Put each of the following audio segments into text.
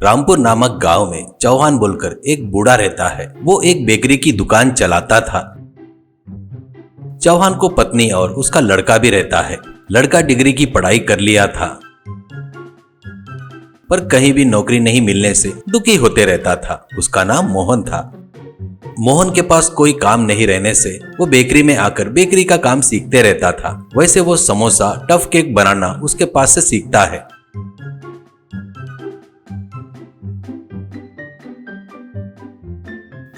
रामपुर नामक गांव में चौहान बोलकर एक बूढ़ा रहता है। वो एक बेकरी की दुकान चलाता था। चौहान को पत्नी और उसका लड़का भी रहता है। लड़का डिग्री की पढ़ाई कर लिया था, पर कहीं भी नौकरी नहीं मिलने से दुखी होते रहता था। उसका नाम मोहन था। मोहन के पास कोई काम नहीं रहने से वो बेकरी में आकर बेकरी का काम सीखते रहता था। वैसे वो समोसा, टफ केक बनाना उसके पास से सीखता है।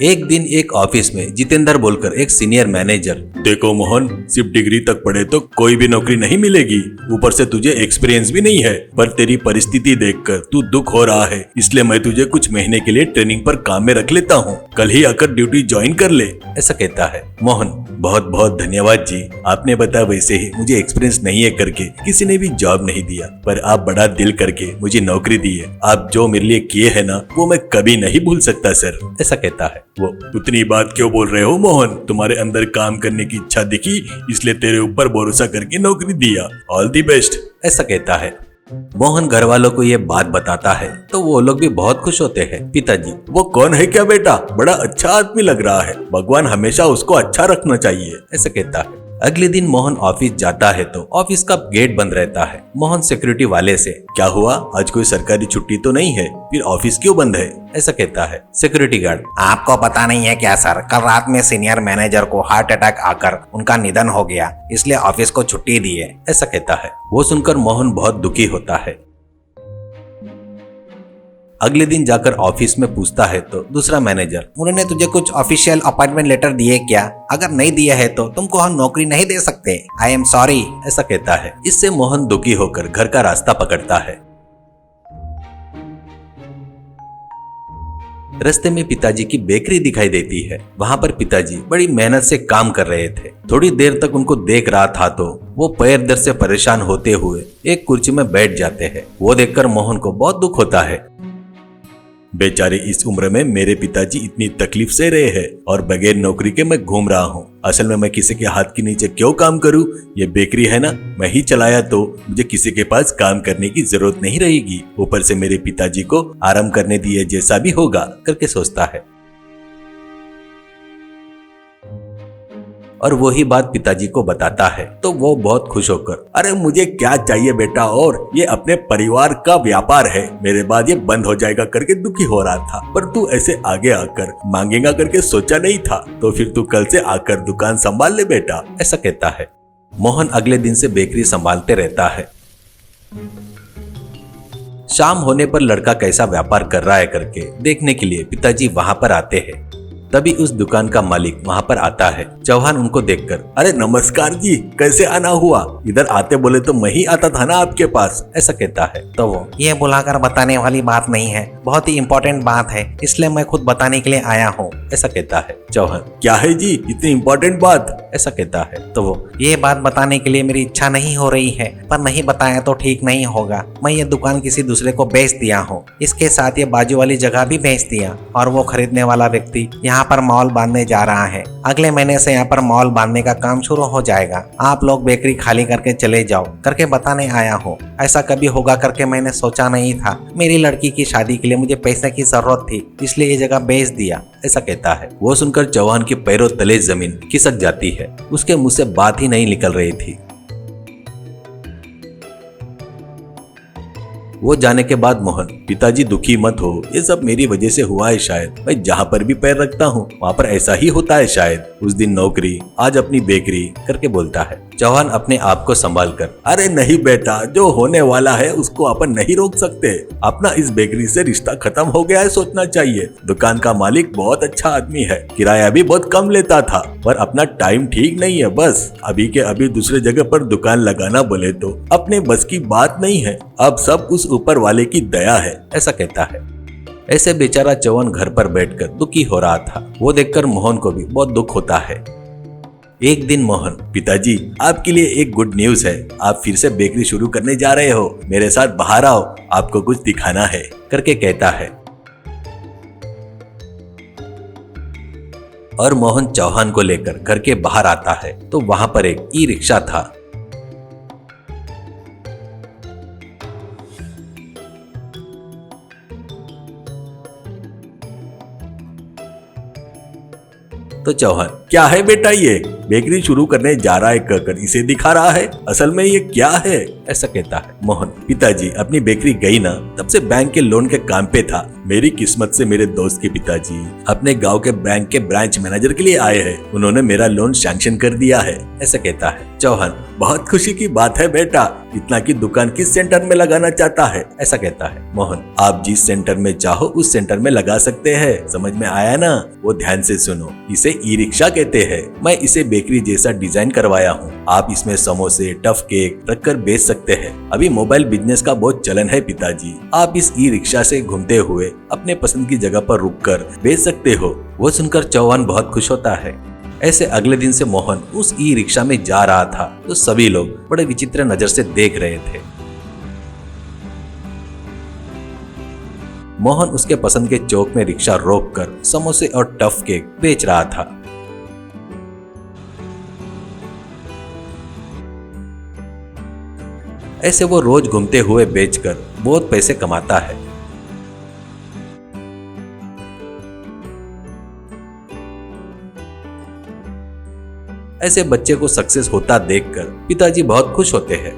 एक दिन एक ऑफिस में जितेंद्र बोलकर एक सीनियर मैनेजर, देखो मोहन, सिर्फ डिग्री तक पढ़े तो कोई भी नौकरी नहीं मिलेगी, ऊपर से तुझे एक्सपीरियंस भी नहीं है। पर तेरी परिस्थिति देखकर तू दुख हो रहा है, इसलिए मैं तुझे कुछ महीने के लिए ट्रेनिंग पर काम में रख लेता हूँ। कल ही आकर ड्यूटी ज्वाइन कर ले, ऐसा कहता है। मोहन, बहुत बहुत धन्यवाद जी, आपने बताया वैसे ही मुझे एक्सपीरियंस नहीं है करके किसी ने भी जॉब नहीं दिया, पर आप बड़ा दिल करके मुझे नौकरी दी है। आप जो मेरे लिए किए है ना, वो मैं कभी नहीं भूल सकता सर, ऐसा कहता है। वो उतनी बात क्यों बोल रहे हो मोहन? तुम्हारे अंदर काम करने की इच्छा दिखी, इसलिए तेरे ऊपर भरोसा करके नौकरी दिया। ऑल दी बेस्ट, ऐसा कहता है। मोहन घर वालों को ये बात बताता है तो वो लोग भी बहुत खुश होते हैं। पिताजी, वो कौन है क्या बेटा? बड़ा अच्छा आदमी लग रहा है, भगवान हमेशा उसको अच्छा रखना चाहिए, ऐसा कहता है। अगले दिन मोहन ऑफिस जाता है तो ऑफिस का गेट बंद रहता है। मोहन सिक्योरिटी वाले से, क्या हुआ, आज कोई सरकारी छुट्टी तो नहीं है, फिर ऑफिस क्यों बंद है? ऐसा कहता है। सिक्योरिटी गार्ड, आपको पता नहीं है क्या सर, कल रात में सीनियर मैनेजर को हार्ट अटैक आकर उनका निधन हो गया, इसलिए ऑफिस को छुट्टी दी है, ऐसा कहता है। वो सुनकर मोहन बहुत दुखी होता है। अगले दिन जाकर ऑफिस में पूछता है तो दूसरा मैनेजर, उन्होंने तुझे कुछ ऑफिशियल अपॉइंटमेंट लेटर दिए क्या? अगर नहीं दिए है तो तुमको हम नौकरी नहीं दे सकते। आई एम सॉरी, ऐसा कहता है। इससे मोहन दुखी होकर घर का रास्ता पकड़ता है। रास्ते में पिताजी की बेकरी दिखाई देती है। वहां पर पिताजी बड़ी मेहनत से काम कर रहे थे। थोड़ी देर तक उनको देख रहा था तो वो पैर दर्द से परेशान होते हुए एक कुर्सी में बैठ जाते हैं। वो देखकर मोहन को बहुत दुख होता है। बेचारे, इस उम्र में मेरे पिताजी इतनी तकलीफ से रहे हैं और बगैर नौकरी के मैं घूम रहा हूँ। असल में मैं किसी के हाथ के नीचे क्यों काम करूँ? ये बेकरी है ना, मैं ही चलाया तो मुझे किसी के पास काम करने की जरूरत नहीं रहेगी। ऊपर से मेरे पिताजी को आराम करने दिए, जैसा भी होगा करके सोचता है। और वही बात पिताजी को बताता है तो वो बहुत खुश होकर, अरे मुझे क्या चाहिए बेटा, और ये अपने परिवार का व्यापार है, मेरे बाद ये बंद हो जाएगा करके दुखी हो रहा था, पर तू ऐसे आगे आकर मांगेगा करके सोचा नहीं था, तो फिर तू कल से आकर दुकान संभाल ले बेटा, ऐसा कहता है। मोहन अगले दिन से बेकरी संभालते रहता है। शाम होने पर लड़का कैसा व्यापार कर रहा है करके देखने के लिए पिताजी वहां पर आते हैं। तभी उस दुकान का मालिक वहां पर आता है। चौहान उनको देखकर, अरे नमस्कार जी, कैसे आना हुआ? इधर आते बोले तो मैं ही आता था ना आपके पास, ऐसा कहता है। तो वो, ये बुलाकर बताने वाली बात नहीं है, बहुत ही इम्पोर्टेंट बात है, इसलिए मैं खुद बताने के लिए आया हूँ, ऐसा कहता है। चौहान, क्या है जी इतनी इम्पोर्टेंट बात? ऐसा कहता है। तो वो, ये बात बताने के लिए मेरी इच्छा नहीं हो रही है, पर नहीं बताया तो ठीक नहीं होगा। मैं ये दुकान किसी दूसरे को बेच दिया हूँ, इसके साथ ये बाजू वाली जगह भी बेच दिया, और वो खरीदने वाला व्यक्ति यहाँ पर मॉल बांधने जा रहा है। अगले महीने से यहाँ पर मॉल बांधने का काम शुरू हो जाएगा। आप लोग बेकरी खाली करके चले जाओ करके बताने आया हूँ। ऐसा कभी होगा करके मैंने सोचा नहीं था। मेरी लड़की की शादी के लिए मुझे पैसे की जरूरत थी, इसलिए ये जगह बेच दिया, ऐसा कहता है। वो सुनकर चौहान के पैरों तले जमीन खिसक जाती है। उसके मुंह से बात ही नहीं निकल रही थी। वो जाने के बाद मोहन, पिताजी दुखी मत हो, ये सब मेरी वजह से हुआ है शायद, मैं जहाँ पर भी पैर रखता हूँ वहाँ पर ऐसा ही होता है शायद। उस दिन नौकरी, आज अपनी बेकरी करके बोलता है। चौहान अपने आप को संभाल कर, अरे नहीं बेटा, जो होने वाला है उसको अपन नहीं रोक सकते। अपना इस बेकरी से रिश्ता खत्म हो गया है सोचना चाहिए। दुकान का मालिक बहुत अच्छा आदमी है, किराया भी बहुत कम लेता था, पर अपना टाइम ठीक नहीं है। बस अभी के अभी दूसरे जगह पर दुकान लगाना बोले तो अपने बस की बात नहीं है। अब सब उस ऊपर वाले की दया है, ऐसा कहता है। ऐसे बेचारा चौहान घर पर बैठकर दुखी हो रहा था। वो देखकर मोहन को भी बहुत दुख होता है। एक दिन मोहन, पिताजी आपके लिए एक गुड न्यूज है, आप फिर से बेकरी शुरू करने जा रहे हो, मेरे साथ बाहर आओ, आपको कुछ दिखाना है करके कहता है। और मोहन चौहान को लेकर घर के बाहर आता है तो वहां पर एक ई रिक्शा था। तो चौहान, क्या है बेटा ये? बेकरी शुरू करने जा रहा है कहकर इसे दिखा रहा है, असल में ये क्या है? ऐसा कहता है। मोहन, पिताजी अपनी बेकरी गई ना, तब से बैंक के लोन के काम पे था। मेरी किस्मत से मेरे दोस्त के पिताजी अपने गांव के बैंक के ब्रांच मैनेजर के लिए आए हैं। उन्होंने मेरा लोन सैंक्शन कर दिया है। ऐसा कहता है। चौहान, बहुत खुशी की बात है बेटा, इतना की दुकान किस सेंटर में लगाना चाहता है? ऐसा कहता है। मोहन, आप जिस सेंटर में चाहो उस सेंटर में लगा सकते हैं, समझ में आया ना? वो ध्यान से सुनो, इसे ई रिक्शा कहते हैं। मैं इसे बेकरी जैसा डिजाइन करवाया हूँ। आप इसमें समोसे, टफ केक रखकर बेच सकते हैं। अभी मोबाइल बिजनेस का बहुत चलन है पिताजी। आप इस ई रिक्शा से घूमते हुए अपने पसंद की जगह पर रुककर बेच सकते हो। वो सुनकर चौहान बहुत खुश होता है। ऐसे अगले दिन से मोहन उस ई रिक्शा में जा रहा था तो सभी लोग बड़े विचित्र नजर से देख रहे थे। मोहन उसके पसंद के चौक में रिक्शा रोककर समोसे और टफ केक बेच रहा था। ऐसे वो रोज घूमते हुए बेचकर बहुत पैसे कमाता है। ऐसे बच्चे को सक्सेस होता देखकर पिताजी बहुत खुश होते हैं।